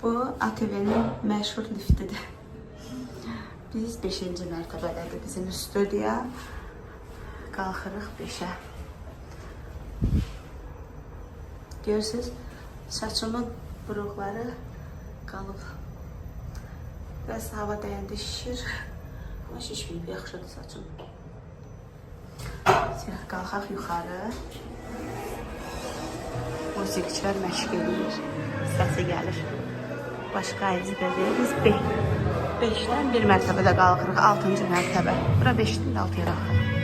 Bu ATV-nin məşhur liftidir. Biz 5-ci mərtəbədədir bizim stüdiya. Qalxırıq 5-ə. Görürsünüz, saçımın buruqları qalıb. Biraz hava dəyəndə şişir. Ama şişməyib, yaxşıdır saçım. Qalxaq yuxarı. Musiqiçilər məşq edir. Səsi gəlir. Başqa əzibədir. Biz 5-dən bir mərtəbədə qalxırıq. 6-cı mərtəbə. Bura 5-dən 6-ya qalxırıq.